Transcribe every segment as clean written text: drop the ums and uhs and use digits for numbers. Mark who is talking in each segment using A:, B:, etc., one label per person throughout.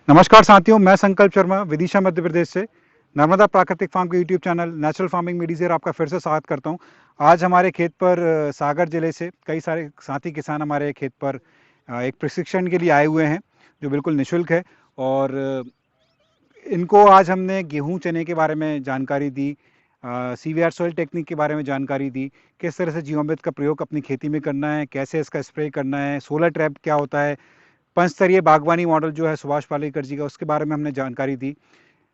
A: नमस्कार साथियों, मैं संकल्प शर्मा विदिशा मध्य प्रदेश से नर्मदा प्राकृतिक फार्म के यूट्यूब चैनल नेचुरल फार्मिंग में डीजेर आपका फिर से स्वागत करता हूं। आज हमारे खेत पर सागर जिले से कई सारे साथी किसान हमारे खेत पर एक प्रशिक्षण के लिए आए हुए हैं जो बिल्कुल निःशुल्क है। और इनको आज हमने गेहूं चने के बारे में जानकारी दी, सीवीआर सॉइल टेक्निक के बारे में जानकारी दी, किस तरह से जीवामृत का प्रयोग अपनी खेती में करना है, कैसे इसका स्प्रे करना है, सोलर ट्रैप क्या होता है, पंचस्तरीय बागवानी मॉडल जो है सुभाष पालेकर जी का, उसके बारे में हमने जानकारी दी।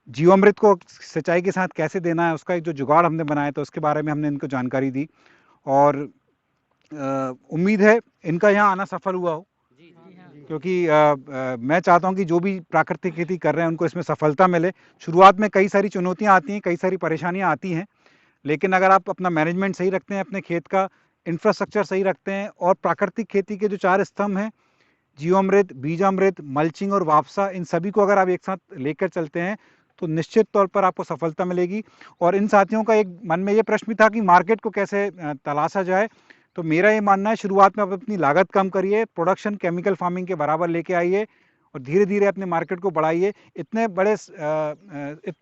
A: जीवामृत को सिंचाई के साथ कैसे देना है, उसका एक जो जुगाड़ हमने बनाया था उसके बारे में हमने इनको जानकारी दी। और उम्मीद है इनका यहाँ आना सफल हुआ हो, क्योंकि मैं चाहता हूँ कि जो भी प्राकृतिक खेती कर रहे हैं उनको इसमें सफलता मिले। शुरुआत में कई सारी चुनौतियाँ आती हैं, कई सारी परेशानियाँ आती हैं, लेकिन अगर आप अपना मैनेजमेंट सही रखते हैं, अपने खेत का इंफ्रास्ट्रक्चर सही रखते हैं और प्राकृतिक खेती के जो 4 स्तंभ हैं, जीवामृत, बीजामृत, मल्चिंग और वापसा, इन सभी को अगर आप एक साथ लेकर चलते हैं तो निश्चित तौर पर आपको सफलता मिलेगी। और इन साथियों का एक मन में ये प्रश्न भी था कि मार्केट को कैसे तलाशा जाए। तो मेरा ये मानना है, शुरुआत में आप अपनी लागत कम करिए, प्रोडक्शन केमिकल फार्मिंग के बराबर लेके आइए और धीरे धीरे अपने मार्केट को बढ़ाइए। इतना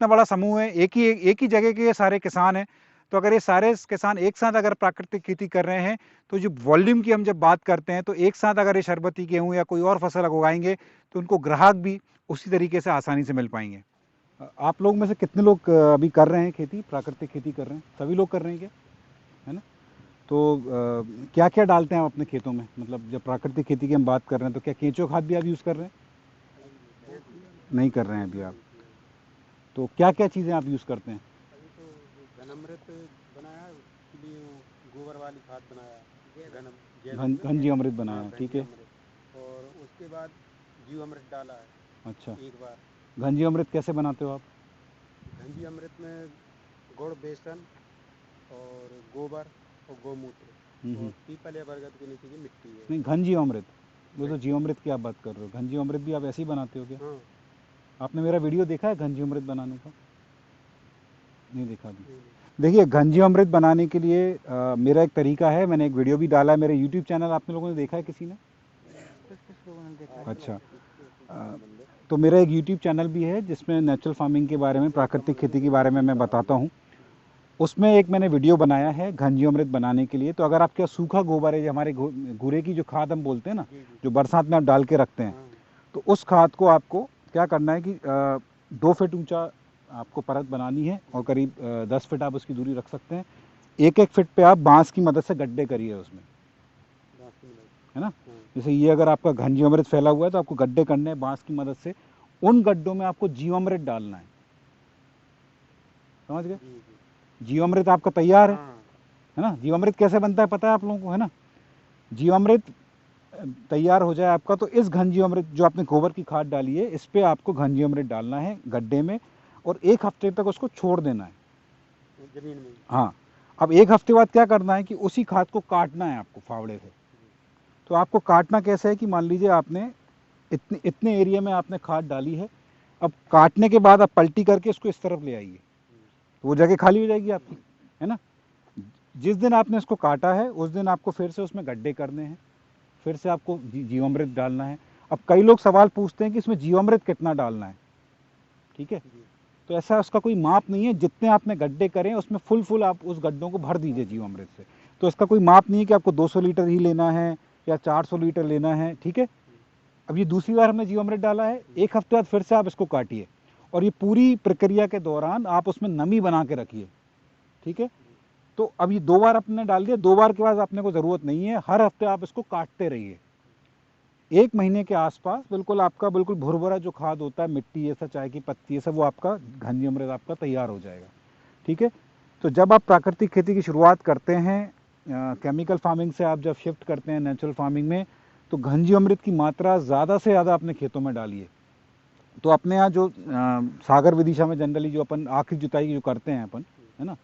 A: बड़ा समूह है, एक ही जगह के ये सारे किसान हैं। तो अगर ये सारे किसान एक साथ अगर प्राकृतिक खेती कर रहे हैं तो जो वॉल्यूम की हम जब बात करते हैं, तो एक साथ अगर ये शरबती गेहूँ या कोई और फसल उगाएंगे तो उनको ग्राहक भी उसी तरीके से आसानी से मिल पाएंगे। आप लोग में से कितने लोग अभी कर रहे हैं खेती, प्राकृतिक खेती कर रहे हैं? सभी लोग कर रहे हैं क्या, है ना? तो क्या क्या डालते हैं आप अपने खेतों में? मतलब जब प्राकृतिक खेती की हम बात कर रहे हैं तो क्या केंचो खाद भी आप यूज़ कर रहे हैं? नहीं कर रहे हैं अभी आप? तो क्या क्या चीज़ें आप यूज़ करते हैं?
B: अभी तो घनामृत बनाया, उसके लिए वो गोबर वाली खाद बनाया,
A: घन जीवामृत बनाया, ठीक है।
B: और उसके बाद जीवामृत डाला है।
A: अच्छा,
B: एक बार
A: घन जीवामृत कैसे बनाते हो आप?
B: घंजी अमृत में गुड़, बेसन और गोबर और गौमूत्र और पीपल या बरगद के नीचे की मिट्टी है।
A: नहीं, घन जीवामृत, वो तो जीवामृत की आप बात कर रहे हो। घन जीवामृत भी आप ऐसे ही बनाते हो क्या?
B: हाँ।
A: आपने मेरा वीडियो देखा है घन जीवामृत बनाने का? नहीं देखा अभी?
B: नहीं,
A: देखिए, घन जीवामृत बनाने के लिए मेरा एक तरीका है, मैंने एक वीडियो भी डाला है मेरे यूट्यूब चैनल। आपने लोगों ने देखा है किसी ने?
B: कुछ लोगों ने देखा है।
A: अच्छा, तो मेरा एक यूट्यूब चैनल भी है जिसमें नेचुरल फार्मिंग के बारे में, प्राकृतिक खेती के बारे में मैं बताता हूँ। उसमें एक मैंने वीडियो बनाया है घन जीवामृत बनाने के लिए। तो अगर आपके पास सूखा गोबर है, हमारे घूरे की जो खाद हम बोलते हैं ना, जो बरसात में आप डाल के रखते हैं, तो उस खाद को आपको क्या करना है कि 2 फीट ऊंचा आपको परत बनानी है और करीब 10 फीट आप उसकी दूरी रख सकते हैं। एक एक फीट पे आप बांस की मदद से गड्ढे करिए उसमें, है ना? जैसे ये अगर आपका घन जीवामृत फैला हुआ है तो आपको गड्ढे करने हैं बांस की मदद से। उन गड्ढों में आपको जीवामृत डालना है, समझ गए? जीवामृत आपका तैयार है ना? जीवामृत कैसे बनता है पता है आप लोगों को, है ना? जीवामृत तैयार हो जाए आपका तो इस घन जीवामृत, जो आपने गोबर की खाद डाली है, इस पे आपको घन जीवामृत डालना है गड्ढे में और 1 हफ्ते तक उसको छोड़ देना है
B: जमीन में।
A: हाँ, अब 1 हफ्ते बाद क्या करना है कि उसी खाद को काटना है आपको फावड़े से। तो आपको काटना कैसे है कि मान लीजिए आपने इतने इतने एरिया में आपने खाद डाली है, अब काटने के बाद आप पलटी करके इसको इस तरफ ले आइए तो वो जगह खाली हो जाएगी आपकी, है ना? जिस दिन आपने इसको काटा है उस दिन आपको फिर से उसमें गड्ढे करने हैं, फिर से आपको जीवामृत डालना है। अब कई लोग सवाल पूछते हैं कि इसमें जीवामृत कितना डालना है, ठीक है? तो ऐसा उसका कोई माप नहीं है, जितने आपने गड्ढे करें उसमें फुल आप उस गड्ढों को भर दीजिए जीवामृत से। तो इसका कोई माप नहीं है कि आपको 200 लीटर ही लेना है या 400 लीटर लेना है, ठीक है? अब ये दूसरी बार हमने जीवामृत डाला है, 1 हफ्ते बाद फिर से आप इसको काटिए और ये पूरी प्रक्रिया के दौरान आप उसमें नमी बना के रखिए, ठीक है? तो अब ये 2 बार आपने डाल दिया, 2 बार के बाद अपने को ज़रूरत नहीं है, हर हफ्ते आप इसको काटते रहिए। 1 महीने के आसपास बिल्कुल आपका बिल्कुल भुरभुरा जो खाद होता है, मिट्टी ऐसा, चाय की पत्ती, ये सब, वो आपका घन जीवामृत आपका तैयार हो जाएगा, ठीक है? तो जब आप प्राकृतिक खेती की शुरुआत करते हैं, केमिकल फार्मिंग से आप जब शिफ्ट करते हैं नेचुरल फार्मिंग में, तो घन जीवामृत की मात्रा ज़्यादा से ज़्यादा अपने खेतों में डालिए। तो अपने यहाँ जो सागर विदिशा में जनरली जो अपन आखिरी जुताई जो करते हैं अपन, है ना,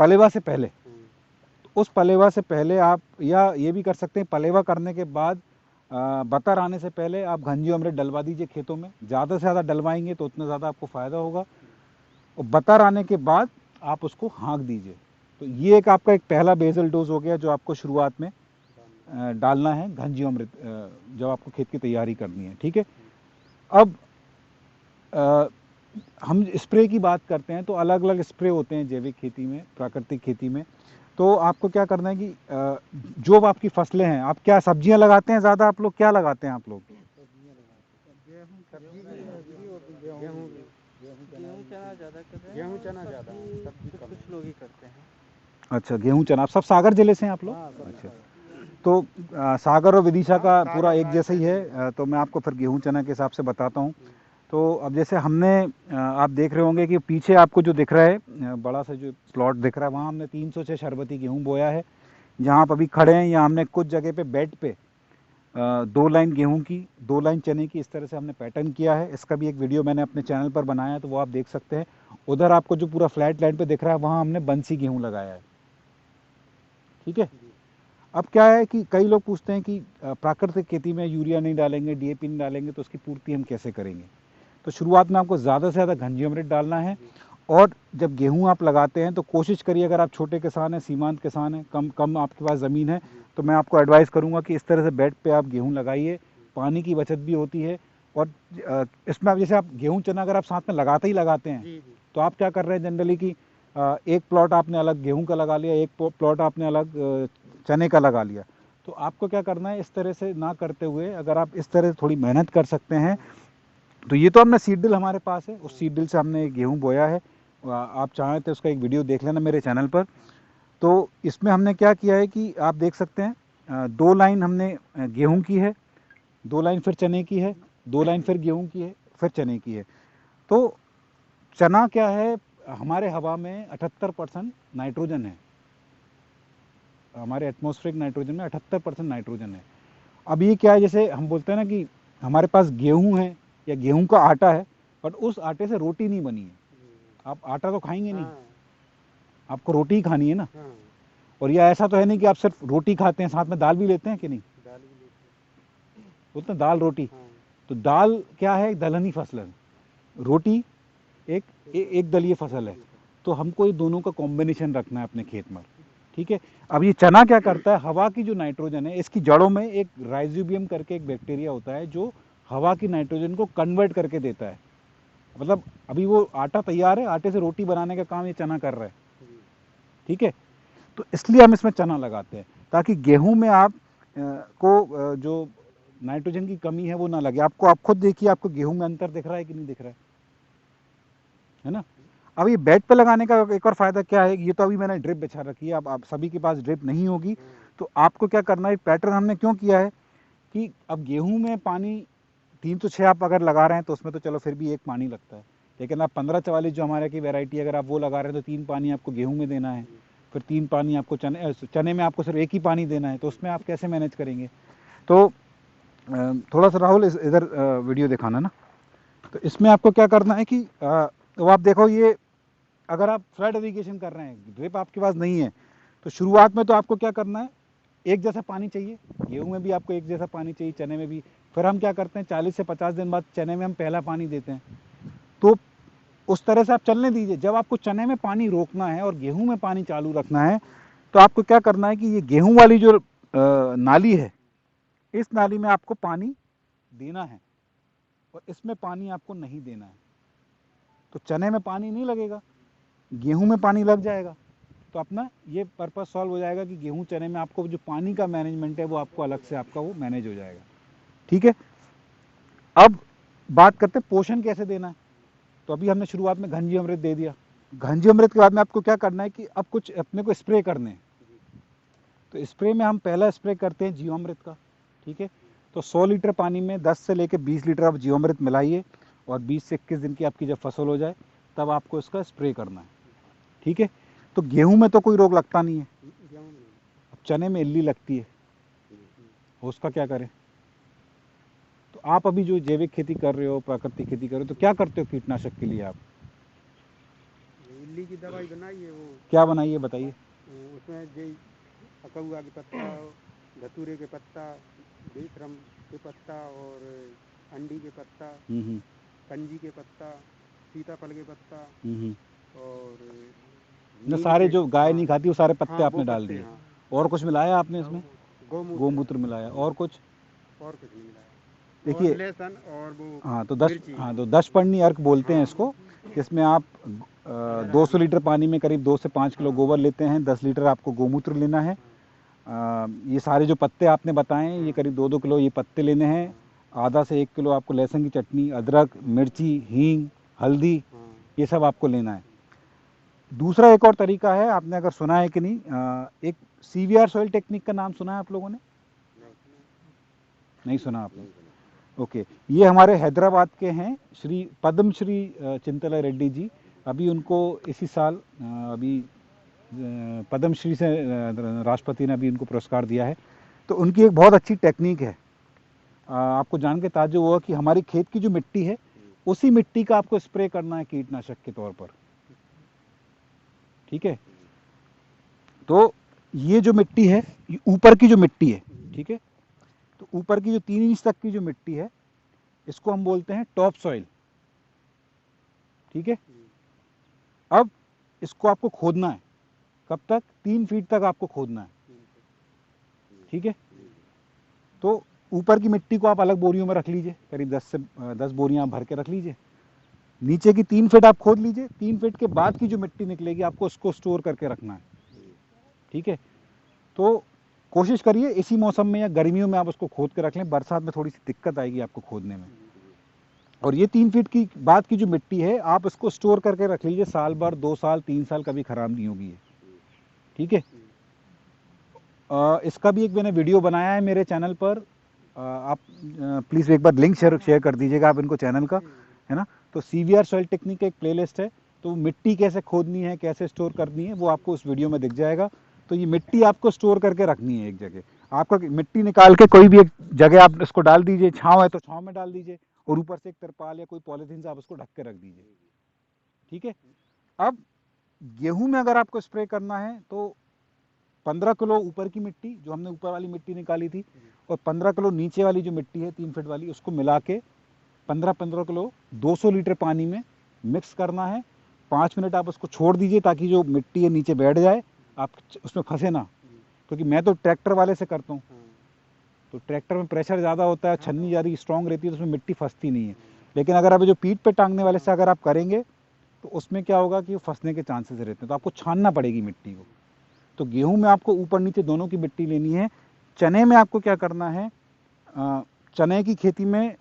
A: पलेवा से पहले, तो उस पलेवा से पहले आप, या ये भी कर सकते हैं पलेवा करने के बाद, बतर आने से पहले आप घन जीवामृत डलवा दीजिए खेतों में। ज़्यादा से ज़्यादा डलवाएंगे तो उतना ज़्यादा आपको फ़ायदा होगा। और बतर आने के बाद आप उसको हाँक दीजिए। तो ये एक आपका एक पहला बेसल डोज हो गया जो आपको शुरुआत में डालना है घन जीवामृत, जब आपको खेत की तैयारी करनी है, ठीक है? अब हम स्प्रे की बात करते हैं तो अलग अलग स्प्रे होते हैं जैविक खेती में, प्राकृतिक खेती में। तो आपको क्या करना है कि जो आपकी फसलें हैं, आप क्या सब्जियां लगाते हैं ज़्यादा, आप लोग क्या लगाते हैं आप लोग?
B: गेहूँ चना ज़्यादा करते हैं, गेहूँ चना ज़्यादा, सब्जी कम कुछ लोग ही करते हैं।
A: अच्छा, गेहूं चना। आप सब सागर जिले से हैं आप लोग? अच्छा, तो सागर और विदिशा का पूरा एक जैसा ही है। तो मैं आपको फिर गेहूं चना के हिसाब से बताता हूँ। तो अब जैसे हमने आप देख रहे होंगे कि पीछे आपको जो दिख रहा है बड़ा सा जो प्लॉट दिख रहा है, वहाँ हमने 306 शरबती गेहूं बोया है। जहाँ आप अभी खड़े हैं, यहाँ हमने कुछ जगह पे बेड पे 2 लाइन गेहूं की, 2 लाइन चने की, इस तरह से हमने पैटर्न किया है। इसका भी एक वीडियो मैंने अपने चैनल पर बनाया है, तो वो आप देख सकते हैं। उधर आपको जो पूरा फ्लैट लैंड पे दिख रहा है, वहाँ हमने बंसी गेहूँ लगाया है। ठीक है। अब क्या है कि कई लोग पूछते हैं कि प्राकृतिक खेती में यूरिया नहीं डालेंगे, डीएपी नहीं डालेंगे, तो उसकी पूर्ति हम कैसे करेंगे? तो शुरुआत में आपको ज़्यादा से ज़्यादा घन जीवामृत डालना है। और जब गेहूं आप लगाते हैं तो कोशिश करिए, अगर आप छोटे किसान हैं, सीमांत किसान हैं, कम कम आपके पास ज़मीन है, तो मैं आपको एडवाइस करूंगा कि इस तरह से बेड पे आप गेहूं लगाइए। पानी की बचत भी होती है। और इसमें आप जैसे आप गेहूं चना अगर आप साथ में लगाते ही लगाते हैं, तो आप क्या कर रहे हैं जनरली कि एक प्लॉट आपने अलग गेहूं का लगा लिया, एक प्लॉट आपने अलग चने का लगा लिया। तो आपको क्या करना है, इस तरह से ना करते हुए अगर आप इस तरह से थोड़ी मेहनत कर सकते हैं। तो ये तो हमने सीड ड्रिल हमारे पास है, उस सीड ड्रिल से हमने गेहूं बोया है। आप चाहें तो उसका एक वीडियो देख लेना मेरे चैनल पर। तो इसमें हमने क्या किया है कि आप देख सकते हैं 2 लाइन हमने गेहूं की है, 2 लाइन फिर चने की है, 2 लाइन फिर गेहूं की है, फिर चने की है। तो चना क्या है, हमारे हवा में 78% नाइट्रोजन है। हमारे एटमॉस्फेरिक नाइट्रोजन में 78% नाइट्रोजन है। अब ये क्या है, जैसे हम बोलते हैं ना कि हमारे पास गेहूं है या गेहूं का आटा है, बट उस आटे से रोटी नहीं बनी है। आप आटा तो खाएंगे नहीं, आपको रोटी ही खानी है ना। और यह ऐसा तो है नहीं कि आप सिर्फ रोटी खाते हैं, साथ में दाल भी लेते हैं कि नहीं?
B: दाल भी लेते हैं,
A: बोलते हैं दाल रोटी। तो दाल क्या है, एक दलहनी फसल है। रोटी एक दलीय फसल है। तो हमको ये दोनों का कॉम्बिनेशन रखना है अपने खेत में। ठीक है। अब ये चना क्या करता है, हवा की जो नाइट्रोजन है, इसकी जड़ों में एक राइजोबियम करके एक बैक्टीरिया होता है जो हवा की नाइट्रोजन को कन्वर्ट करके देता है। मतलब अभी वो आटा तैयार है, आटे से रोटी बनाने का काम ये चना कर रहा है। ठीक है। तो इसलिए हम इसमें चना लगाते हैं, ताकि गेहूं में आप को जो नाइट्रोजन की कमी है वो ना लगे आपको। आप खुद देखिए, आपको गेहूं में अंतर दिख रहा है कि नहीं दिख रहा है ना? अब ये बेड पे लगाने का एक और फायदा क्या है, ये तो अभी मैंने ड्रिप बिछा रखी है। अब आप सभी के पास ड्रिप नहीं होगी, तो आपको क्या करना है, पैटर्न हमने क्यों किया है कि अब गेहूं में पानी 306 आप अगर लगा रहे हैं तो उसमें तो चलो फिर भी 1 पानी लगता है। लेकिन आप 1544 जो हमारे की वैरायटी अगर आप वो लगा रहे हैं तो 3 पानी आपको गेहूं में देना है, फिर 3 पानी आपको चने में आपको सिर्फ 1 ही पानी देना है। तो उसमें आप कैसे मैनेज करेंगे? तो थोड़ा सा राहुल इधर वीडियो दिखाना ना। तो इसमें आपको क्या करना है कि तो आप देखो, ये अगर आप फ्लड इरिगेशन कर रहे हैं, ड्रिप आपके पास नहीं है, तो शुरुआत में तो आपको क्या करना है, एक जैसा पानी चाहिए। गेहूं में भी आपको एक जैसा पानी चाहिए, चने में भी। फिर हम क्या करते हैं, 40 से 50 दिन बाद चने में हम पहला पानी देते हैं। तो उस तरह से आप चलने दीजिए। जब आपको चने में पानी रोकना है और गेहूं में पानी चालू रखना है, तो आपको क्या करना है कि ये गेहूं वाली जो नाली है, इस नाली में आपको पानी देना है और इसमें पानी आपको नहीं देना है। तो चने में पानी नहीं लगेगा, गेहूं में पानी लग जाएगा। तो अपना ये पर्पस सॉल्व हो जाएगा कि गेहूं चने में आपको जो पानी का मैनेजमेंट है वो आपको अलग से आपका वो मैनेज हो जाएगा। ठीक है। अब बात करते हैं पोषण कैसे देना है। तो अभी हमने शुरुआत में घन जीवामृत दे दिया। घन जीवामृत के बाद में आपको क्या करना है कि अब कुछ अपने को स्प्रे करने हैं। तो स्प्रे में हम पहला स्प्रे करते हैं जीवामृत का। ठीक है। तो 100 लीटर पानी में 10 से लेकर 20 लीटर आप जीवामृत मिलाइए, और 20 से 21 दिन की आपकी जब फसल हो जाए तब आपको इसका स्प्रे करना है। ठीक है। तो गेहूं में तो कोई रोग लगता नहीं है, अब चने में इल्ली लगती है, उसका क्या करें? तो आप अभी जो जैविक खेती कर रहे हो, प्राकृतिक खेती कर रहे हो, तो क्या करते हो कीटनाशक के लिए आप?
B: इल्ली की दवाई बनाई है, वो
A: क्या बनाइए बताइए।
B: उसमें जे अकौआ के पत्ता, धतूरे के पत्ता, बेशरम के पत्ता और अंडी के पत्ता, कंजी के पत्ता, सीताफल के पत्ता और
A: ना सारे जो गाय नहीं खाती वो सारे पत्ते
B: हाँ,
A: आपने
B: वो
A: डाल
B: पत्ते,
A: दिए।
B: हाँ।
A: और कुछ मिलाया आपने इसमें?
B: गोमूत्र
A: गोमूत्र मिलाया, और कुछ?
B: नहीं मिलाया।
A: देखिए
B: लहसुन और वो
A: हाँ तो
B: मिर्ची।
A: हाँ तो 10 पन्नी अर्क बोलते हैं इसको, जिसमें आप 200 लीटर पानी में करीब 2 से 5 किलो गोबर लेते हैं, 10 लीटर आपको गोमूत्र लेना है। ये सारे जो पत्ते आपने बताए हैं ये करीब 2-2 किलो ये पत्ते लेने हैं, आधा से 1 किलो आपको लहसुन की चटनी, अदरक, मिर्ची, हींग, हल्दी, ये सब आपको लेना है। दूसरा एक और तरीका है, आपने अगर सुना है कि नहीं, एक CVR सॉइल टेक्निक का नाम सुना है आप लोगों ने? नहीं सुना आपने? ओके, ये हमारे हैदराबाद के हैं श्री पद्मश्री चिंतला रेड्डी जी। अभी उनको इसी साल अभी पद्मश्री से राष्ट्रपति ने अभी उनको पुरस्कार दिया है। तो उनकी एक बहुत अच्छी टेक्निक है। आपको जान के ताज्जुब हुआ कि हमारी खेत की जो मिट्टी है उसी मिट्टी का आपको स्प्रे करना है कीटनाशक के तौर पर, ठीक है। तो ये जो मिट्टी है, ये ऊपर की जो मिट्टी है, ठीक है, तो ऊपर की जो 3 इंच तक की जो मिट्टी है इसको हम बोलते हैं टॉप सॉइल, ठीक है। अब इसको आपको खोदना है, कब तक? 3 फीट तक आपको खोदना है, ठीक है। तो ऊपर की मिट्टी को आप अलग बोरियों में रख लीजिए, करीब 10 बोरियां भर के रख लीजिए। नीचे की 3 फीट आप खोद लीजिए, 3 फीट के बाद की जो मिट्टी निकलेगी आपको उसको स्टोर करके रखना है, ठीक है। तो कोशिश करिए इसी मौसम में या गर्मियों में आप उसको खोद के रख लें, बरसात में थोड़ी सी दिक्कत आएगी आपको खोदने में। और ये 3 फीट की बाद की जो मिट्टी है आप इसको स्टोर करके रख लीजिए, साल भर, 2 साल, 3 साल कभी खराब नहीं होगी ये, ठीक है। इसका भी एक मैंने वीडियो बनाया है मेरे चैनल पर, आप प्लीज़ एक बार लिंक शेयर कर दीजिएगा आप इनको चैनल का, है ना। तो CVR सॉइल टेक्निक का एक प्लेलिस्ट है, तो मिट्टी कैसे खोदनी है, कैसे स्टोर करनी है, वो आपको उस वीडियो में दिख जाएगा। तो ये मिट्टी आपको स्टोर करके रखनी है एक जगह। आपका मिट्टी निकाल के कोई भी एक जगह आप इसको डाल दीजिए, छाँव है तो छाँव में डाल दीजिए, और ऊपर से एक तिरपाल या कोई पॉलीथीन से आप उसको ढक के रख दीजिए, ठीक है। अब गेहूं में अगर आपको स्प्रे करना है तो 15 किलो ऊपर की मिट्टी, जो हमने ऊपर वाली मिट्टी निकाली थी, और 15 किलो नीचे वाली जो मिट्टी है 3 फीट वाली, उसको मिला के 15-15 किलो 200 लीटर पानी में मिक्स करना है। 5 मिनट आप उसको छोड़ दीजिए ताकि जो मिट्टी है नीचे बैठ जाए, आप उसमें फंसे ना, क्योंकि मैं तो ट्रैक्टर वाले से करता हूँ, तो ट्रैक्टर में प्रेशर ज़्यादा होता है, छन्नी ज़्यादा स्ट्रॉन्ग रहती है, तो उसमें मिट्टी फंसती नहीं है। लेकिन अगर आप जो पीठ पे टांगने वाले से अगर आप करेंगे तो उसमें क्या होगा कि फंसने के चांसेस रहते हैं, तो आपको छानना पड़ेगी मिट्टी को। तो गेहूं में आपको ऊपर नीचे दोनों की मिट्टी लेनी है। चने में आपको क्या करना है, चने की खेती में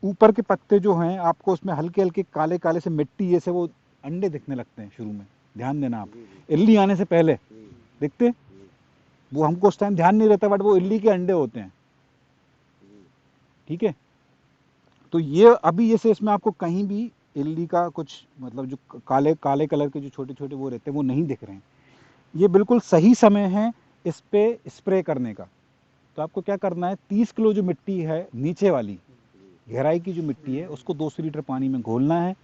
A: ऊपर के पत्ते जो हैं आपको उसमें हल्के हल्के काले काले से मिट्टी जैसे वो अंडे दिखने लगते हैं शुरू में, ध्यान देना आप, इल्ली आने से पहले दिखते, वो हमको उस टाइम ध्यान नहीं रहता, बट वो इल्ली के अंडे होते हैं, ठीक है। तो ये अभी जैसे इसमें आपको कहीं भी इल्ली का कुछ मतलब जो काले काले कलर के जो छोटे छोटे वो रहते हैं वो नहीं दिख रहे हैं, ये बिल्कुल सही समय है इस पे स्प्रे करने का। तो आपको क्या करना है, 30 किलो जो मिट्टी है नीचे वाली गहराई की जो मिट्टी है उसको 200 लीटर पानी में घोलना है,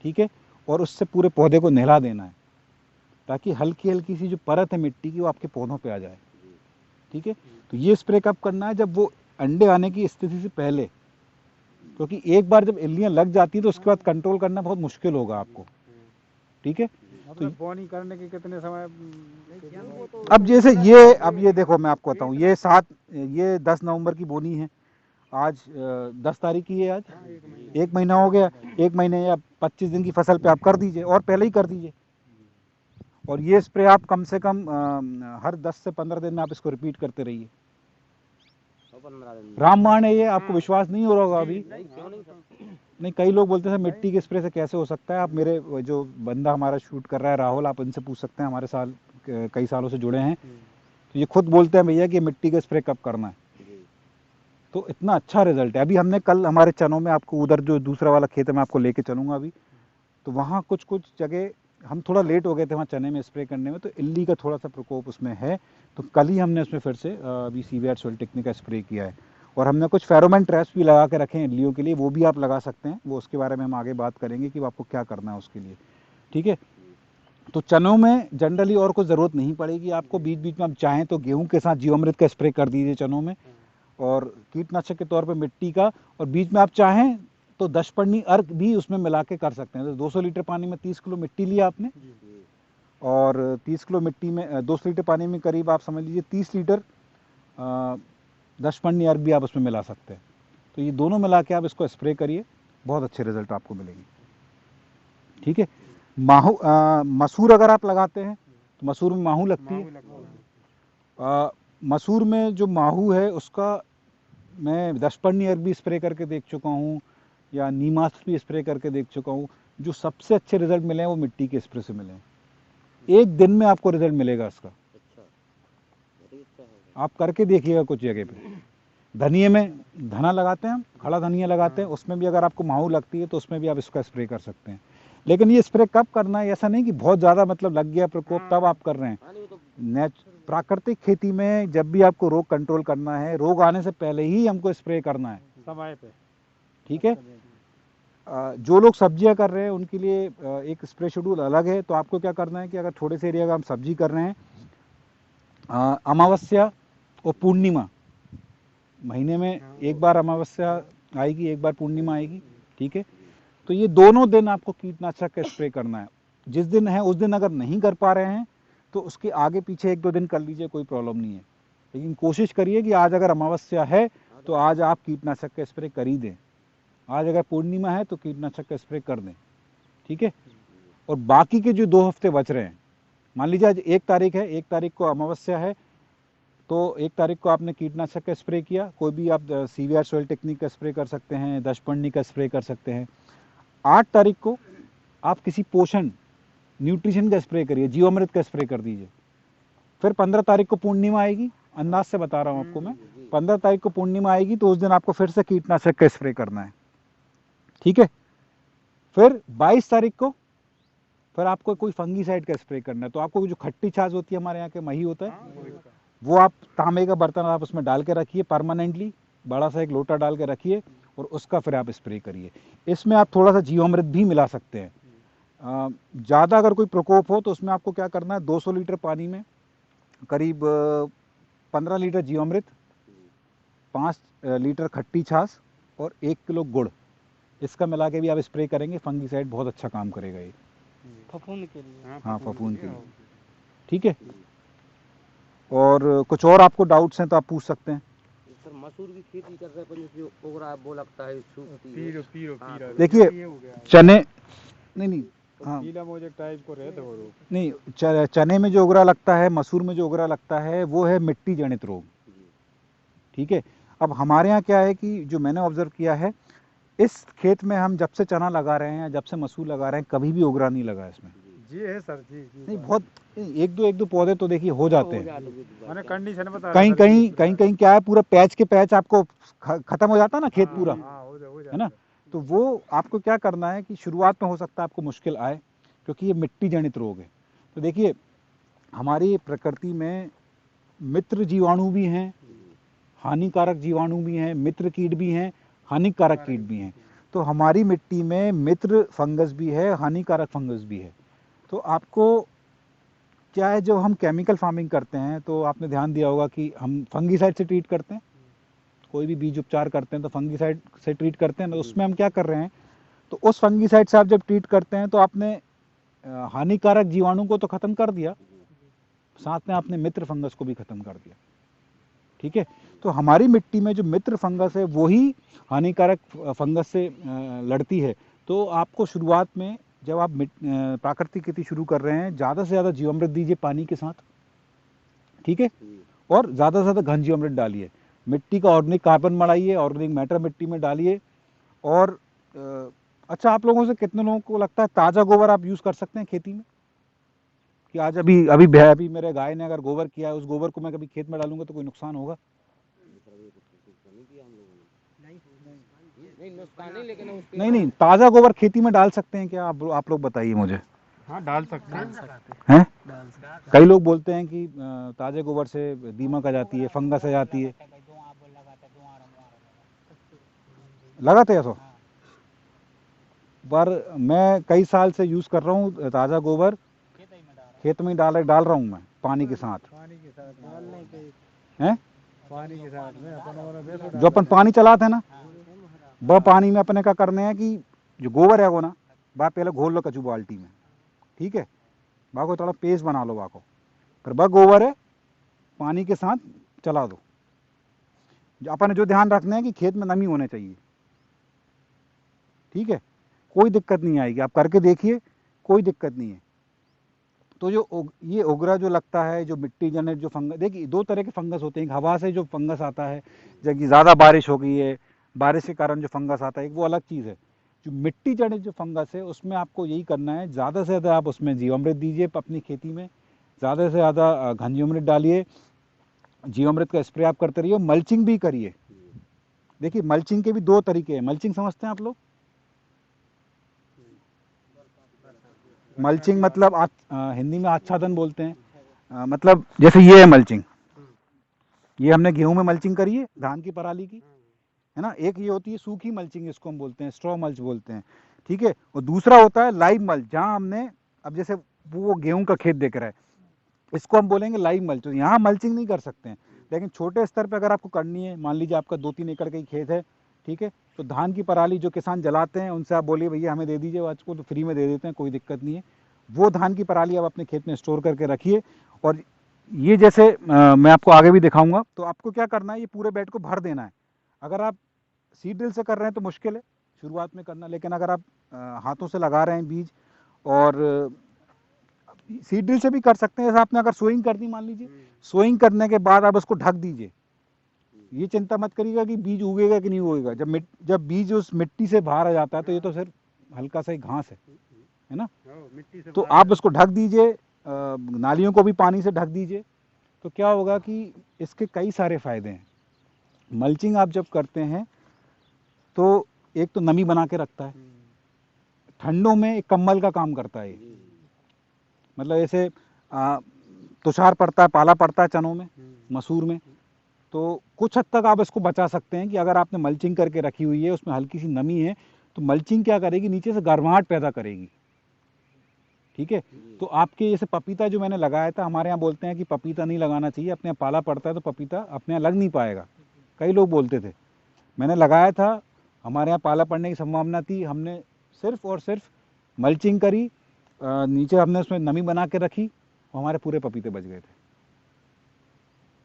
A: ठीक है, और उससे पूरे पौधे को नहला देना है ताकि हल्की हल्की सी जो परत है मिट्टी की वो आपके पौधों पे आ जाए, ठीक है। तो ये स्प्रे कब करना है, जब वो अंडे आने की स्थिति से पहले, क्योंकि एक बार जब इल्लियां लग जाती है तो उसके बाद कंट्रोल करना बहुत मुश्किल होगा आपको, ठीक है। तो
B: बोनी करने के कितने समय?
A: अब जैसे ये, अब ये देखो मैं आपको बताऊं, ये 10 नवंबर की बोनी है, आज 10 तारीख की है, आज 1 महीना हो गया। 1 महीने या 25 दिन की फसल पे आप कर दीजिए, और पहले ही कर दीजिए। और ये स्प्रे आप कम से कम हर 10 से 15 दिन में आप इसको रिपीट करते रहिए। रामबाण है ये, आपको विश्वास नहीं हो रहा होगा अभी। नहीं, कई लोग बोलते हैं मिट्टी के स्प्रे से कैसे हो सकता है। आप मेरे जो बंदा हमारा शूट कर रहा है राहुल, आप इनसे पूछ सकते हैं, हमारे साल कई सालों से जुड़े हैं, तो ये खुद बोलते हैं भैया कि मिट्टी का स्प्रे कब करना है। तो इतना अच्छा रिजल्ट है। अभी हमने कल हमारे चनों में, आपको उधर जो दूसरा वाला खेत है मैं आपको लेके चलूँगा अभी, तो वहाँ कुछ कुछ जगह हम थोड़ा लेट हो गए थे वहाँ चने में स्प्रे करने में, तो इल्ली का थोड़ा सा प्रकोप उसमें है। तो कल ही हमने उसमें फिर से अभी CVR सॉइल टेक्निक का स्प्रे किया है। और हमने कुछ फेरोमोन ट्रैप्स भी लगा के रखे हैं इल्लियों के लिए, वो भी आप लगा सकते हैं, वो उसके बारे में हम आगे बात करेंगे कि आपको क्या करना है उसके लिए, ठीक है। तो चनों में जनरली और कुछ ज़रूरत नहीं पड़ेगी आपको। बीच बीच में आप चाहें तो गेहूं के साथ जीवामृत का स्प्रे कर दीजिए चनों में, और कीटनाशक के तौर पे मिट्टी का, और बीच में आप चाहें तो 10 पन्नी अर्क भी उसमें मिला के कर सकते हैं। तो 200 लीटर पानी में 30 किलो मिट्टी लिया आपने, और 30 किलो मिट्टी में 200 लीटर पानी में करीब आप समझ लीजिए 30 लीटर दशपर्णी अर्क भी आप उसमें मिला सकते हैं। तो ये दोनों मिला के आप इसको स्प्रे करिए, बहुत अच्छे रिजल्ट आपको मिलेंगे। ठीक है। मसूर अगर आप लगाते हैं तो मसूर में माहू लगती है। मसूर में जो माहू है उसका मैं दशपर्णी अर्क भी स्प्रे करके देख चुका हूँ, या नीमास्त्र भी स्प्रे करके देख चुका हूँ। जो सबसे अच्छे रिजल्ट मिले हैं वो मिट्टी के स्प्रे से मिले हैं। एक दिन में आपको रिजल्ट मिलेगा इसका। आप करके देखिएगा कुछ जगह पे। धनिए में धना लगाते हैं हम, खड़ा धनिया लगाते हैं, उसमें भी अगर आपको माहू लगती है तो उसमें भी आप इसका स्प्रे कर सकते हैं। लेकिन ये स्प्रे कब करना है, ऐसा नहीं कि बहुत ज़्यादा मतलब लग गया प्रकोप तब आप कर रहे हैं। प्राकृतिक खेती में जब भी आपको रोग कंट्रोल करना है, रोग आने से पहले ही हमको स्प्रे करना है समय पे। ठीक है। जो लोग सब्जियां कर रहे हैं उनके लिए एक स्प्रे शेड्यूल अलग है। तो आपको क्या करना है कि अगर थोड़े से एरिया का हम सब्जी कर रहे हैं, अमावस्या और पूर्णिमा, महीने में एक बार अमावस्या आएगी, एक बार पूर्णिमा आएगी। ठीक है। तो ये दोनों दिन आपको कीटनाशक का स्प्रे करना है। जिस दिन है उस दिन अगर नहीं कर पा रहे हैं तो उसके आगे पीछे 1-2 दिन कर लीजिए, कोई प्रॉब्लम नहीं है। लेकिन कोशिश करिए कि आज अगर अमावस्या है तो आज आप कीटनाशक का स्प्रे कर ही दें। आज अगर पूर्णिमा है तो कीटनाशक का स्प्रे कर दें। ठीक है। और बाकी के जो 2 हफ्ते बच रहे हैं, मान लीजिए आज 1 तारीख है, 1 तारीख को अमावस्या है, तो 1 तारीख को आपने कीटनाशक का स्प्रे किया, कोई भी आप सीवीआर सॉइल टेक्निक का स्प्रे कर सकते हैं, दशपर्णी का स्प्रे कर सकते हैं। 8 तारीख को आप किसी पोषण न्यूट्रिशन का स्प्रे करिए, जीवामृत का स्प्रे कर दीजिए। फिर 15 तारीख को पूर्णिमा आएगी, अंदाज से बता रहा हूँ आपको मैं, 15 तारीख को पूर्णिमा आएगी तो उस दिन आपको फिर से कीटनाशक का स्प्रे करना है। ठीक है। फिर 22 तारीख को फिर आपको कोई फंगीसाइड का स्प्रे करना है। तो आपको जो खट्टी छाछ होती है, हमारे यहाँ के मही होता है, वो आप तांबे का बर्तन आप उसमें डाल के रखिए परमानेंटली, बड़ा सा एक लोटा डाल के रखिए और उसका फिर आप स्प्रे करिए। इसमें आप थोड़ा सा जीवामृत भी मिला सकते हैं। ज़्यादा अगर कोई प्रकोप हो तो उसमें आपको क्या करना है, 200 लीटर पानी में करीब 15 लीटर जीवामृत, 5 लीटर खट्टी छाछ और 1 किलो गुड़, इसका मिला के भी आप स्प्रे करेंगे। फंगीसाइड बहुत अच्छा काम करेगा ये
B: फफूंद के लिए।
A: हाँ, फफूंद के लिए। ठीक है। और कुछ और आपको डाउट्स हैं तो आप पूछ सकते हैं।
C: सर मसूर की खेती कर रहे हैं, जो ओगरा वो लगता है
B: पीरो
A: देखिए चने नहीं हाँ
B: पीला मोजे टाइप को रहता है वो।
A: नहीं, चने में जो उगरा लगता है, मसूर में जो उगरा लगता है, वो है मिट्टी जनित रोग। ठीक है। अब हमारे यहाँ क्या है कि जो मैंने ऑब्जर्व किया है, इस खेत में हम जब से चना लगा रहे हैं, जब से मसूर लगा रहे हैं, कभी भी उगरा नहीं लगा इसमें।
B: जी है सर जी।
A: नहीं, बहुत एक दो पौधे तो देखिए हो जाते हैं।
B: मैंने कंडीशन बता
A: कहीं कहीं क्या है, पूरा पैच के पैच आपको खत्म हो जाता है ना खेत पूरा, है ना। तो वो आपको क्या करना है कि शुरुआत में हो सकता है आपको मुश्किल आए, क्योंकि ये मिट्टी जनित रोग है। तो देखिए हमारी प्रकृति में मित्र जीवाणु भी हैं, हानिकारक जीवाणु भी हैं, मित्र कीट भी हैं, हानिकारक कीट भी हैं। तो हमारी मिट्टी में मित्र फंगस भी है, हानिकारक फंगस भी है। तो आपको क्या है, जब हम केमिकल फार्मिंग करते हैं तो आपने ध्यान दिया होगा कि हम फंगीसाइड से ट्रीट करते हैं, कोई भी बीज उपचार करते हैं तो फंगीसाइड से ट्रीट करते हैं। तो उसमें हम क्या कर रहे हैं, तो उस फंगीसाइड से आप जब ट्रीट करते हैं तो आपने हानिकारक जीवाणु को तो ख़त्म कर दिया, साथ में आपने मित्र फंगस को भी ख़त्म कर दिया। ठीक है। तो हमारी मिट्टी में जो मित्र फंगस है वही हानिकारक फंगस से लड़ती है। तो आपको शुरुआत में जब आप प्राकृतिक खेती शुरू कर रहे हैं, ज़्यादा से ज़्यादा जीवामृत दीजिए पानी के साथ। ठीक है। और ज़्यादा से ज़्यादा घन जीवामृत डालिए, मिट्टी का ऑर्गेनिक कार्बन बढ़ाइए, ऑर्गेनिक मैटर मिट्टी में डालिए। और अच्छा, आप लोगों से कितने लोगों को लगता है ताज़ा गोबर आप यूज़ कर सकते हैं खेती में? कि आज अभी मेरे गाय ने अगर गोबर किया है, उस गोबर को मैं कभी खेत में डालूंगा तो कोई नुकसान होगा? नहीं, ताज़ा गोबर खेती में डाल सकते हैं क्या आप लोग बताइए मुझे।
B: हाँ डाल सकते हैं।
A: कई लोग बोलते हैं कि ताज़े गोबर से दीमक आ जाती है, फंगस आ जाती है, लगाते हैं। पर मैं कई साल से यूज़ कर रहा हूँ ताज़ा गोबर, खेत में डाल रहा हूँ मैं पानी के साथ। हैं जो अपन पानी चलाते हैं ना, वह पानी में अपने क्या करने हैं कि जो गोबर है वो ना, वह पहले घोल लो कचू बाल्टी में। ठीक है। वह को थोड़ा पेस्ट बना लो, वह को फिर वह गोबर है पानी के साथ चला दो। अपन जो ध्यान रखना है कि खेत में नमी होने चाहिए, ठीक है, कोई दिक्कत नहीं आएगी, आप करके देखिए, कोई दिक्कत नहीं है। तो ये ओगरा जो लगता है, जो मिट्टी जनित जो फंगस, देखिए 2 तरह के फंगस होते हैं, एक हवा से जो फंगस आता है, जब कि ज़्यादा बारिश हो गई है, बारिश के कारण जो फंगस आता है, एक वो अलग चीज़ है। जो मिट्टी जनित जो फंगस है, उसमें आपको यही करना है, ज़्यादा से ज़्यादा आप उसमें जीवामृत दीजिए अपनी खेती में, ज़्यादा से ज़्यादा घन जीवामृत डालिए, जीवामृत का स्प्रे आप करते रहिए, मल्चिंग भी करिए। देखिए मल्चिंग के भी 2 तरीके हैं, मल्चिंग समझते हैं आप लोग? मल्चिंग मतलब हिंदी में आच्छादन बोलते हैं। मतलब जैसे ये है मल्चिंग, ये हमने गेहूं में मल्चिंग करी है, धान की पराली की, है ना। एक ये होती है सूखी मल्चिंग, इसको हम बोलते हैं स्ट्रॉ मल्च बोलते हैं, ठीक है। और दूसरा होता है लाइव मल्च, जहाँ हमने, अब जैसे वो गेहूं का खेत देख रहा है, इसको हम बोलेंगे लाइव मल्च। तो यहाँ मल्चिंग नहीं कर सकते हैं, लेकिन छोटे स्तर पर अगर आपको करनी है, मान लीजिए आपका 2-3 एकड़ का ही खेत है, ठीक है, तो धान की पराली जो किसान जलाते हैं, उनसे आप बोलिए भैया हमें दे दीजिए आज को, तो फ्री में दे देते हैं, कोई दिक्कत नहीं है। वो धान की पराली आप अपने खेत में स्टोर करके रखिए। और ये जैसे मैं आपको आगे भी दिखाऊंगा, तो आपको क्या करना है, ये पूरे बेड को भर देना है। अगर आप सीड ड्रिल से कर रहे हैं तो मुश्किल है शुरुआत में करना, लेकिन अगर आप हाथों से लगा रहे हैं बीज, और सीड ड्रिल से भी कर सकते हैं। जैसे आपने अगर सोइंग कर दी, मान लीजिए सोइंग करने के बाद आप उसको ढक दीजिए, ये चिंता मत करिएगा कि बीज उगेगा कि नहीं उगेगा। जब बीज उस मिट्टी से बाहर आ जाता है, तो ये तो सिर्फ हल्का सा ही घास है ना,
B: मिट्टी से
A: तो
B: बाहर
A: आप उसको ढक दीजिए, नालियों को भी पानी से ढक दीजिए। तो क्या होगा कि इसके कई सारे फायदे हैं। मल्चिंग आप जब करते हैं तो एक तो नमी बना के रखता है, ठंडों में एक कम्बल का काम करता है ये। मतलब ऐसे तुषार पड़ता है, पाला पड़ता है चनों में, मसूर में, तो कुछ हद तक आप इसको बचा सकते हैं कि अगर आपने मल्चिंग करके रखी हुई है, उसमें हल्की सी नमी है, तो मल्चिंग क्या करेगी, नीचे से गर्माहट पैदा करेगी, ठीक है। तो आपके जैसे पपीता जो मैंने लगाया था, हमारे यहाँ बोलते हैं कि पपीता नहीं लगाना चाहिए, अपने यहाँ पाला पड़ता है तो पपीता अपने यहाँ लग नहीं पाएगा, कई लोग बोलते थे। मैंने लगाया था, हमारे यहाँ पाला पड़ने की संभावना थी, हमने सिर्फ और सिर्फ मल्चिंग करी, नीचे हमने उसमें नमी बना के रखी, और हमारे पूरे पपीते बच गए थे।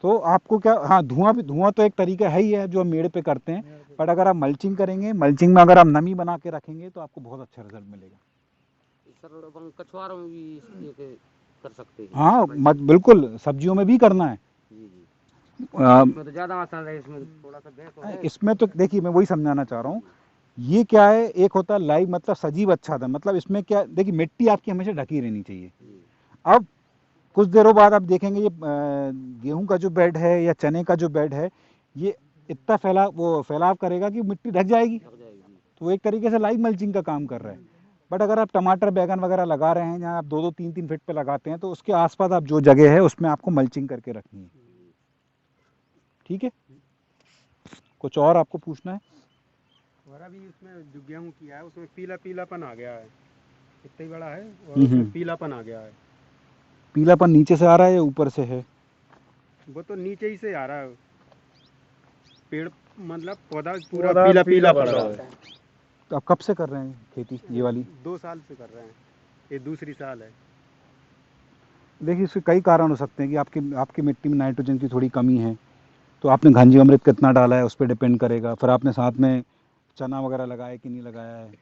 A: तो आपको क्या, हाँ धुआं तो एक तरीका है ही है जो हम मेड़ पे करते हैं, बट अगर आप मल्चिंग करेंगे, मल्चिंग में अगर आप नमी बना के रखेंगे, तो आपको बहुत अच्छा रिजल्ट मिलेगा।
C: सर अपन कछुआरों में भी ये कर सकते हैं?
A: हाँ बिल्कुल, सब्जियों में भी करना है।
C: जी जी,
A: आ,
C: इसमें तो ज्यादा आसान है, इसमें थोड़ा सा भैंस हो है।
A: इसमें तो देखिए मैं वही समझाना चाह रहा हूँ, ये क्या है, एक होता है लाइव मतलब सजीव आच्छादन, मतलब इसमें क्या, देखिए मिट्टी आपकी हमेशा ढकी रहनी चाहिए। अब कुछ देरों बाद आप देखेंगे ये गेहूं का जो बेड है या चने का जो बेड है, ये इतना फैलाव करेगा कि मिट्टी ढक जाएगी, तो वो एक तरीके से लाइव मल्चिंग का काम कर रहा है। बट अगर आप टमाटर बैगन वगैरह लगा रहे हैं, जहाँ आप 2-2 3-3 फीट पे लगाते हैं, तो उसके आसपास आप जो जगह है उसमें आपको मल्चिंग करके रखनी है, ठीक है। कुछ और आपको पूछना है?
B: और अभी उसमें जो गेहूँ किया है उसमें पीलापन आ गया है, इतना ही बड़ा है और उसमें पीलापन आ गया है।
A: पीलापन नीचे से आ रहा है या ऊपर से है?
B: वो तो नीचे ही से आ रहा है, पेड़ मतलब पौधा पूरा पीला पड़ रहा है।
A: तो आप कब से कर रहे हैं खेती ये वाली?
B: 2 साल से कर रहे हैं, ये दूसरी साल है।
A: देखिए इसके कई कारण हो सकते हैं कि आपकी मिट्टी में नाइट्रोजन की थोड़ी कमी है, तो आपने घन जीवामृत कितना डाला है उस पर डिपेंड करेगा। फिर आपने साथ में चना वगैरह लगाया कि नहीं लगाया है?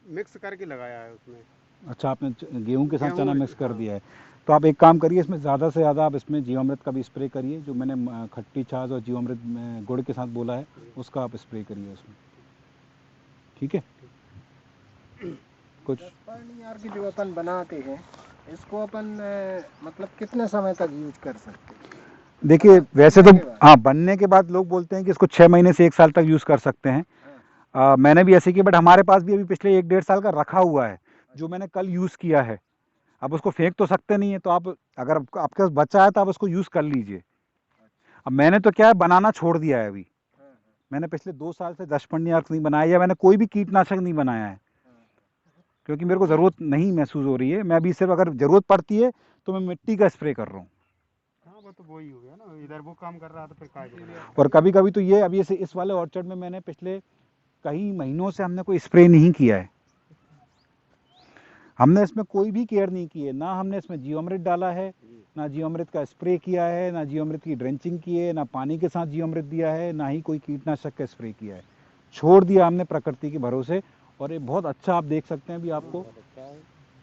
B: मिक्स करके लगाया है उसमें।
A: अच्छा, आपने गेहूं के साथ
B: गेहूं
A: चना
B: और
A: मिक्स कर
B: हाँ।
A: दिया है। तो आप एक काम करिए, इसमें ज़्यादा से ज़्यादा आप इसमें जीवामृत का भी स्प्रे करिए, जो मैंने खट्टी छाछ और जीवामृत में गुड़ के साथ बोला है, उसका आप स्प्रे करिए उसमें, ठीक है। कुछ
D: यार की जो अपन बनाते हैं, इसको अपन मतलब कितने समय तक यूज कर सकते हैं?
A: देखिए वैसे तो
D: बनने के बाद?
A: हाँ, बनने के बाद लोग बोलते हैं कि इसको 6 महीने से 1 साल तक यूज़ कर सकते हैं। मैंने भी ऐसे किया, बट हमारे पास भी अभी पिछले 1-1.5 साल का रखा हुआ है, जो मैंने कल यूज़ किया है। अब उसको फेंक तो सकते नहीं है, तो आप अगर आपके पास बचा है तो आप उसको यूज़ कर लीजिए। अब मैंने तो क्या है, बनाना छोड़ दिया है अभी। मैंने पिछले 2 साल से दशपर्णी अर्क नहीं बनाया, या मैंने कोई भी कीटनाशक नहीं बनाया है, क्योंकि मेरे को ज़रूरत नहीं महसूस हो रही है। मैं अभी सिर्फ अगर ज़रूरत पड़ती है तो मैं मिट्टी का स्प्रे कर रहा हूँ।
B: हाँ वो तो वही हो गया ना, इधर वो काम कर रहा था फिर काय को बनाया।
A: और कभी कभी तो ये अभी इस वाले ऑर्चर्ड में मैंने पिछले कई महीनों से हमने कोई स्प्रे नहीं किया है। हमने इसमें कोई भी केयर नहीं की है, ना हमने इसमें जीवामृत डाला है, ना जीवामृत का स्प्रे किया है, ना जीवामृत की ड्रेंचिंग की है, ना पानी के साथ जीवामृत दिया है, ना ही कोई कीटनाशक का स्प्रे किया है। छोड़ दिया हमने प्रकृति के भरोसे, और ये बहुत अच्छा आप देख सकते हैं अभी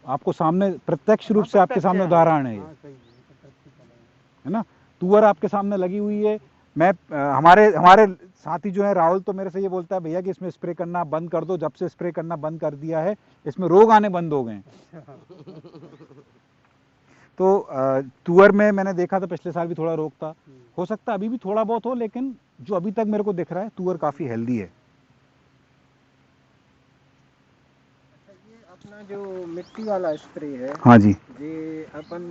A: आपको सामने प्रत्यक्ष रूप से आपके सामने उदाहरण है ये,
B: हाँ सही है।
A: है ना। तुअर आपके सामने लगी हुई है। मैं हमारे साथी जो है राहुल, तो मेरे से ये बोलता है भैया कि इसमें स्प्रे करना बंद कर दो। जब से स्प्रे करना बंद कर दिया है इसमें रोग आने बंद हो गए हैं। तो तुअर में मैंने देखा था पिछले साल भी थोड़ा रोग था, हो सकता है अभी भी थोड़ा बहुत हो, लेकिन जो अभी तक मेरे को दिख रहा है तुअर काफ़ी हेल्दी है।
D: ये अपना जो मिट्टी वाला स्प्रे है,
A: हाँ जी।
D: ये अपन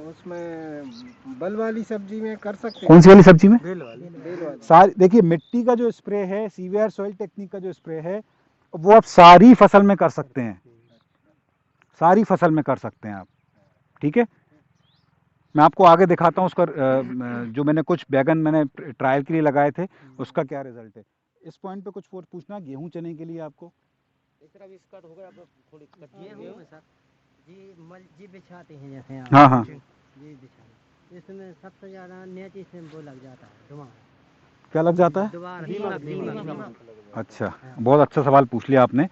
D: उसमें बल वाली सब्जी में कर सकते हैं?
A: कौन सी वाली सब्जी में?
B: बेल वाली।
D: बेल वाली।
A: सारी देखिए, मिट्टी का जो स्प्रे है, सीवीआर सॉइल टेक्निक का जो स्प्रे है, वो आप सारी फसल में कर सकते हैं, सारी फसल में कर सकते हैं आप। ठीक है, मैं आपको आगे दिखाता हूँ उसका जो मैंने कुछ बैगन मैंने ट्रायल के लिए लगाए थे उसका क्या रिजल्ट है। इस पॉइंट पे कुछ और पूछना, गेहूं चने के लिए आपको?
C: इस तरह भी स्कट हो गया, अब थोड़ी कच्ची
E: गेहूं में सर जी बिछाते हैं जैसे आप,
A: हाँ हाँ।
E: जी बिछाते, इसमें सबसे ज्यादा नेची से वो लग जाता है दोबारा।
A: क्या लग जाता है?
E: दोबारा
C: दीमक।
A: अच्छा, बहुत अच्छा सवाल पूछ लिया आपने।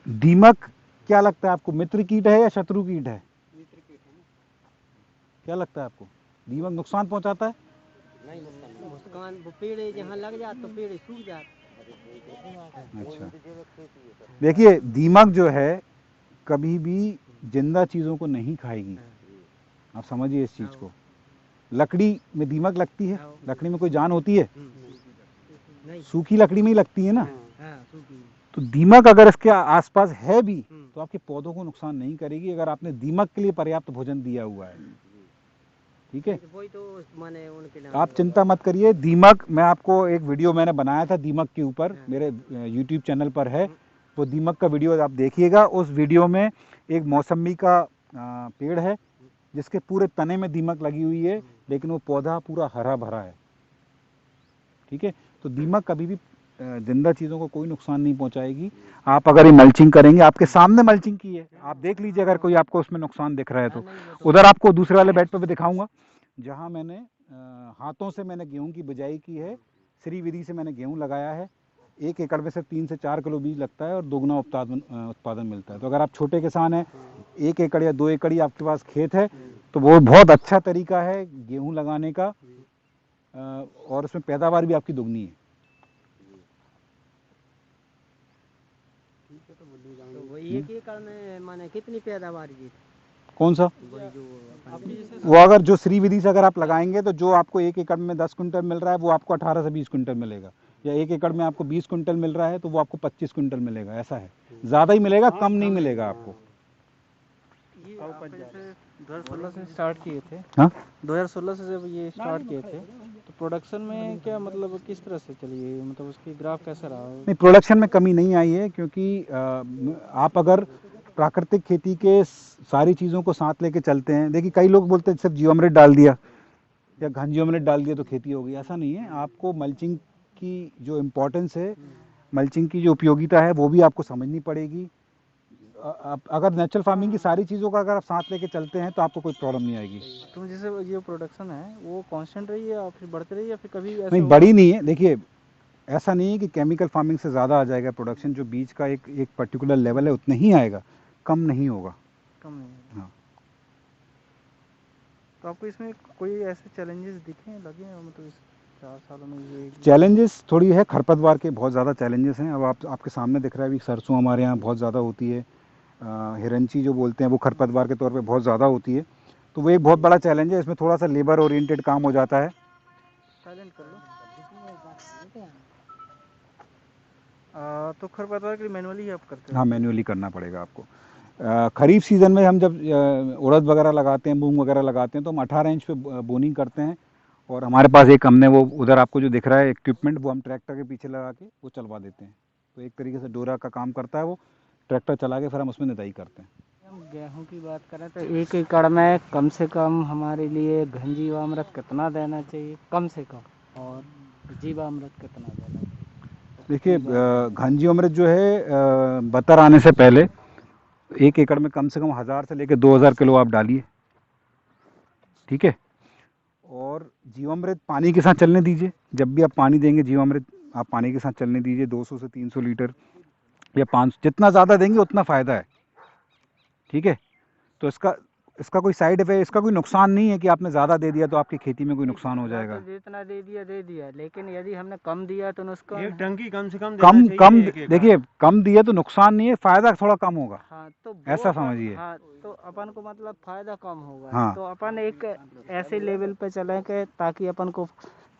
A: दीमक क्या लगता है आपको, मित्र कीट है या शत्रु कीट है? क्या लगता है आपको, दीमक नुकसान पहुंचाता है?
C: नहीं नुकसान।
E: मुस्कान वो पेड़ जहाँ लग जाता तो पेड़ सूख जाता।
A: अच्छा, देखिए दीमक जो है कभी भी जिंदा चीज़ों को नहीं खाएगी, आप समझिए इस चीज़ को। लकड़ी में दीमक लगती है, लकड़ी में कोई जान होती है?
E: नहीं,
A: सूखी लकड़ी में ही लगती है ना।
E: हाँ सूखी।
A: तो दीमक अगर इसके आसपास है भी तो आपके पौधों को नुकसान नहीं करेगी, अगर आपने दीमक के लिए पर्याप्त भोजन दिया हुआ है। ठीक है,
E: वही तो माने उनके नाम
A: आप चिंता मत करिए। दीमक, मैं आपको एक वीडियो मैंने बनाया था दीमक के ऊपर, मेरे YouTube चैनल पर है, वो दीमक का वीडियो आप देखिएगा। उस वीडियो में एक मौसम्बी का पेड़ है जिसके पूरे तने में दीमक लगी हुई है, लेकिन वो पौधा पूरा हरा भरा है। ठीक है, तो दीमक कभी भी जिंदा चीज़ों को कोई नुकसान नहीं पहुंचाएगी। आप अगर ये मल्चिंग करेंगे, आपके सामने मल्चिंग की है, आप देख लीजिए अगर कोई आपको उसमें नुकसान दिख रहा है तो। उधर आपको दूसरे वाले बेड पर भी दिखाऊंगा जहां मैंने हाथों से मैंने गेहूं की बिजाई की है, श्री विधि से मैंने गेहूं लगाया है। 1 एकड़ में से 3 से 4 किलो बीज लगता है और दोगुना उत्पादन मिलता है। तो अगर आप छोटे किसान हैं, 1 एकड़ या 2 एकड़ ही आपके पास खेत है, तो वो बहुत अच्छा तरीका है गेहूं लगाने का, और उसमें पैदावार भी आपकी दुगनी है।
E: तो वो 1 एकड़ में माने कितनी पैदावार जी?
A: कौन सा?
E: वही जो
A: वो अगर जो श्री विधि से अगर आप लगाएंगे तो जो आपको 1 एकड़ में 10 कुंटल मिल रहा है वो आपको 18 से 20 कुंटल मिलेगा, या 1 एकड़ में आपको 20 कुंटल मिल रहा है तो वो आपको 25 कुंटल मिलेगा। ऐसा है, ज़्यादा ही मिलेगा, कम नहीं मिलेगा आपको।
E: ये
F: 2016 से स्टार्ट किए थे।
A: हाँ,
F: 2016 से जब ये स्टार्ट किए थे तो प्रोडक्शन में क्या मतलब किस तरह से चली है, मतलब उसकी ग्राफ कैसा रहा?
A: नहीं, प्रोडक्शन में कमी नहीं आई है, क्योंकि आप अगर प्राकृतिक खेती के सारी चीज़ों को साथ लेके चलते हैं, देखिए कई लोग बोलते हैं सिर्फ जीवामृत डाल दिया या घन जीवामृत डाल दिया तो खेती हो गई, ऐसा नहीं है। आपको मल्चिंग की जो इम्पोर्टेंस है, मल्चिंग की जो उपयोगिता है वो भी आपको समझनी पड़ेगी। अगर नेचुरल फार्मिंग की सारी चीज़ों का अगर आप साथ लेके चलते हैं तो आपको कोई प्रॉब्लम नहीं आएगी।
F: तो जैसे ये प्रोडक्शन है वो कांस्टेंट रही है या फिर बढ़ती रही है, या फिर कभी ऐसा
A: नहीं, बड़ी नहीं है। देखिए ऐसा नहीं है कि केमिकल फार्मिंग से ज़्यादा आ जाएगा प्रोडक्शन, जो बीज का एक पर्टिकुलर लेवल है उतना ही आएगा, कम नहीं होगा।
F: कम नहीं?
A: हाँ।
F: तो आपको इसमें कोई ऐसे चैलेंजेस दिखे लगे हैं, मतलब इस 4 सालों में? ये
A: चैलेंजेस थोड़ी है, खरपतवार के बहुत ज़्यादा चैलेंजेस हैं। अब आपके सामने दिख रहा है अभी सरसों हमारे यहाँ बहुत ज़्यादा होती है, हिरंची जो बोलते हैं वो खरपतवार के तौर पे बहुत ज़्यादा होती है, तो वो एक बहुत बड़ा चैलेंज है। इसमें थोड़ा सा लेबर ओरिएंटेड काम हो जाता है।
F: साइलेंट कर लो। तो खरपतवार के लिए मैनुअली आप करते हो?
A: हाँ, मैन्युअली करना पड़ेगा आपको। खरीफ सीज़न में हम जब उड़द वगैरह लगाते हैं, मूंग वगैरह लगाते हैं, तो हम 18 इंच पे बोनिंग करते हैं, और हमारे पास एक हमने वो उधर आपको जो दिख रहा है इक्विपमेंट, वो हम ट्रैक्टर के पीछे लगा के वो चलवा देते हैं। तो एक तरीके से डोरा का काम करता है वो, ट्रैक्टर चला के फिर हम उसमें निदाई करते हैं।
F: हम गेहूं की बात करें तो 1 एकड़ में कम से कम हमारे लिए घन जीवामृत कितना देना चाहिए कम से कम, और जीवामृत कितना देना चाहिए?
A: देखिए घन जीवामृत जो है बतर आने से पहले 1 एकड़ में कम से कम 1000 से लेकर 2000 किलो आप डालिए, ठीक है। और जीवामृत पानी के साथ चलने दीजिए, जब भी आप पानी देंगे जीवामृत आप पानी के साथ चलने दीजिए, 200 से 300 लीटर या 500, जितना ज़्यादा देंगे उतना फ़ायदा है, ठीक है। तो इसका कोई साइड इफेक्ट, इसका कोई नुकसान नहीं है कि आपने ज़्यादा दे दिया तो आपकी खेती में कोई नुकसान हो जाएगा।
F: जितना दे दिया, लेकिन यदि हमने कम दिया तो नुकसान
B: एक
F: है।
B: टंकी कम से कम
A: कम
B: देना
A: कम
B: चाहिए एक एकड़।
A: देखिए, कम दिए तो नुकसान नहीं है, फ़ायदा थोड़ा कम होगा,
F: हाँ तो
A: ऐसा समझिए।
F: हाँ तो अपन को मतलब फायदा कम होगा।
A: हाँ।
F: तो अपन एक ऐसे लेवल पे चले के ताकि अपन को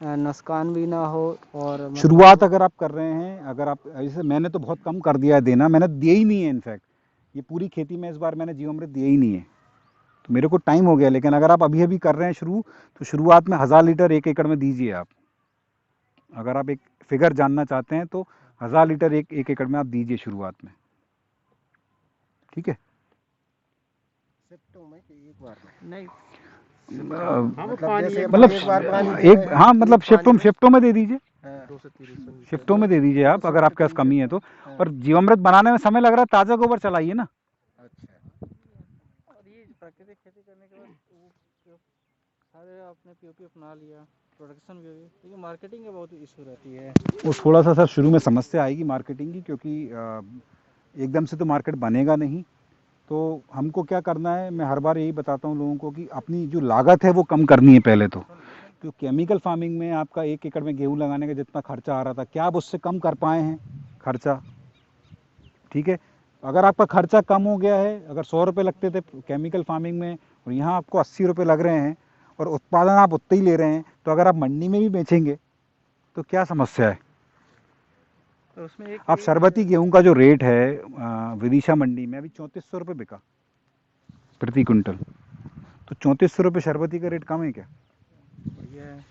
F: नुकसान भी ना हो। और मतलब
A: शुरुआत अगर आप कर रहे हैं, अगर आप जैसे मैंने तो बहुत कम कर दिया है देना, मैंने दिया ही नहीं है, इनफैक्ट ये पूरी खेती में इस बार मैंने जीवामृत दिया ही नहीं है, तो मेरे को टाइम हो गया। लेकिन अगर आप अभी अभी कर रहे हैं शुरू, तो शुरुआत में 1000 लीटर 1 एकड़ में दीजिए आप। अगर आप एक फिगर जानना चाहते हैं तो 1000 लीटर एक एकड़ में आप दीजिए शुरुआत में, ठीक है।
D: शिफ्टों में कि एक बार में?
F: नहीं,
B: हाँ, वो पानी
D: जैसे
A: मतलब
D: एक बार पानी दे
A: एक,
D: रहे हैं,
A: हाँ मतलब
D: पानी
A: शिफ्टों में दे दीजिए,
D: हाँ,
A: शिफ्टों में दे दीजिए आप, अगर आपके पास कमी है तो।
D: हाँ।
A: और जीवामृत बनाने में समय लग रहा है, ताज़ा गोबर चलाइए ना।
D: अच्छा,
F: और ये प्राकृतिक खेती करने के बाद वो सारे आपने पीओपी अपना लिया, प्रोडक्शन भी हुई, लेकिन मार्केटिंग की बहुत इशू रहती है।
A: वो थोड़ा सा सर शुरू में समस्या आएगी मार्केटिंग की, क्योंकि एकदम से तो मार्केट बनेगा नहीं। तो हमको क्या करना है, मैं हर बार यही बताता हूँ लोगों को कि अपनी जो लागत है वो कम करनी है पहले तो। केमिकल फार्मिंग में आपका 1 एकड़ में गेहूं लगाने का जितना खर्चा आ रहा था, क्या आप उससे कम कर पाए हैं खर्चा, ठीक है। अगर आपका खर्चा कम हो गया है, अगर 100 रुपये लगते थे केमिकल फार्मिंग में और यहाँ आपको 80 रुपये लग रहे हैं और उत्पादन आप उतना ही ले रहे हैं, तो अगर आप मंडी में भी बेचेंगे तो क्या समस्या है।
F: तो उसमें एक
A: आप शरबती गेहूं का जो रेट है विदिशा मंडी में अभी 3400 रुपये बिका प्रति क्विंटल, तो 3400 रुपये शरबती का रेट कम है क्या।
F: ये है।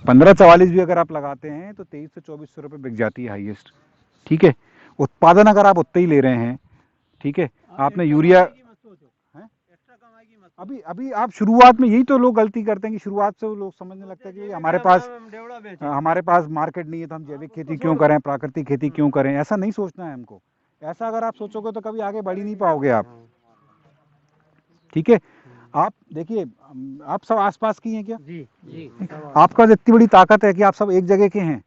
A: 1544 भी अगर आप लगाते हैं तो 2300 से 2400 रुपये बिक जाती है हाईएस्ट, ठीक है। उत्पादन अगर आप उतना ही ले रहे हैं, ठीक है। आपने यूरिया अभी अभी आप शुरुआत में, यही तो लोग गलती करते हैं कि शुरुआत से वो लोग समझने लगते हैं कि हमारे पास मार्केट नहीं है तो हम जैविक खेती क्यों करें, प्राकृतिक खेती क्यों करें। ऐसा नहीं सोचना है हमको, ऐसा अगर आप सोचोगे तो कभी आगे बढ़ ही नहीं पाओगे आप, ठीक है। आप देखिए, आप सब आसपास की हैं क्या?
F: जी जी
A: आपका इतनी बड़ी ताकत है कि आप सब एक जगह के हैं।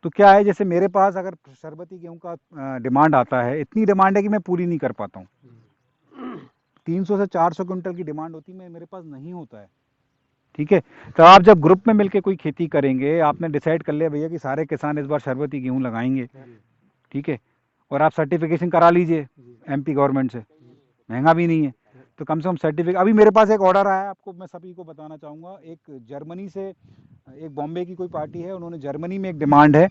A: तो क्या है, जैसे मेरे पास अगर शरबती गेहूं का डिमांड आता है, इतनी डिमांड है कि मैं पूरी नहीं कर पाता हूँ। 300 से 400 क्विंटल की डिमांड होती है, मेरे पास नहीं होता है, ठीक है। तो आप जब ग्रुप में मिलकर कोई खेती करेंगे, आपने डिसाइड कर लिया भैया कि सारे किसान इस बार शरबती गेहूं लगाएंगे, ठीक है, और आप सर्टिफिकेशन करा लीजिए एमपी गवर्नमेंट से, महंगा भी नहीं है, तो कम से कम सर्टिफिकेट। अभी मेरे पास एक ऑर्डर आया है, आपको मैं सभी को बताना चाहूँगा। एक जर्मनी से, एक बॉम्बे की कोई पार्टी है, उन्होंने जर्मनी में एक डिमांड है,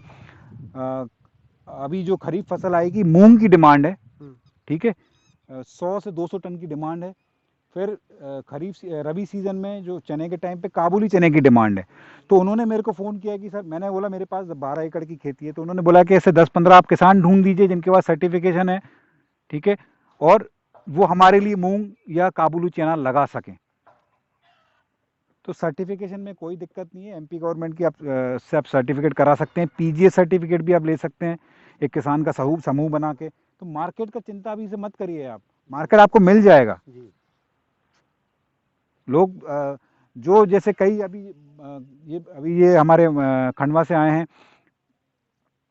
A: अभी जो खरीफ फसल आएगी मूंग की डिमांड है, ठीक है, 100 से 200 टन की डिमांड है। फिर रबी सीजन में जो चने के टाइम पे काबुली चने की डिमांड है। तो उन्होंने मेरे को फ़ोन किया कि सर, मैंने बोला मेरे पास 12 एकड़ की खेती है, तो उन्होंने बोला कि ऐसे 10-15 आप किसान ढूंढ दीजिए जिनके पास सर्टिफिकेशन है, ठीक है, और वो हमारे लिए मूंग या काबुली चना लगा सकें। तो सर्टिफिकेशन में कोई दिक्कत नहीं है, एमपी गवर्नमेंट की से आप सर्टिफिकेट करा सकते हैं, पीजीएस सर्टिफिकेट भी आप ले सकते हैं एक किसान का समूह बना के। तो मार्केट का चिंता अभी से मत करिए आप, मार्केट आपको मिल जाएगा। लोग जो जैसे कई अभी ये हमारे खंडवा से आए हैं,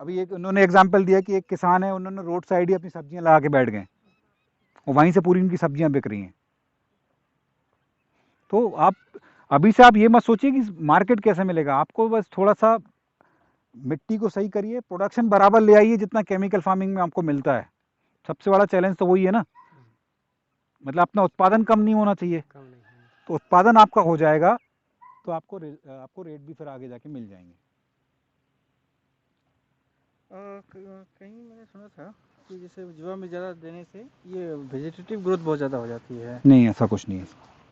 A: अभी एक उन्होंने एग्जाम्पल दिया कि एक किसान है, उन्होंने रोड साइड ही अपनी सब्जियां लगा के बैठ गए और वहीं से पूरी उनकी सब्जियां बिक रही हैं। तो आप अभी से आप ये मत सोचिए कि मार्केट कैसे मिलेगा आपको, बस थोड़ा सा मिट्टी को सही करिए, प्रोडक्शन बराबर ले आइए जितना केमिकल फार्मिंग में आपको मिलता है। सबसे बड़ा चैलेंज तो वही है ना, मतलब अपना उत्पादन कम नहीं होना चाहिए। तो उत्पादन आपका हो जाएगा तो आपको रेट भी फिर आगे जाके मिल जाएंगे।
F: कहीं मैंने सुना था कि जैसे जीवा में ज़्यादा देने से ये वेजिटेटिव ग्रोथ बहुत ज़्यादा हो जाती है।
A: नहीं, ऐसा कुछ नहीं है।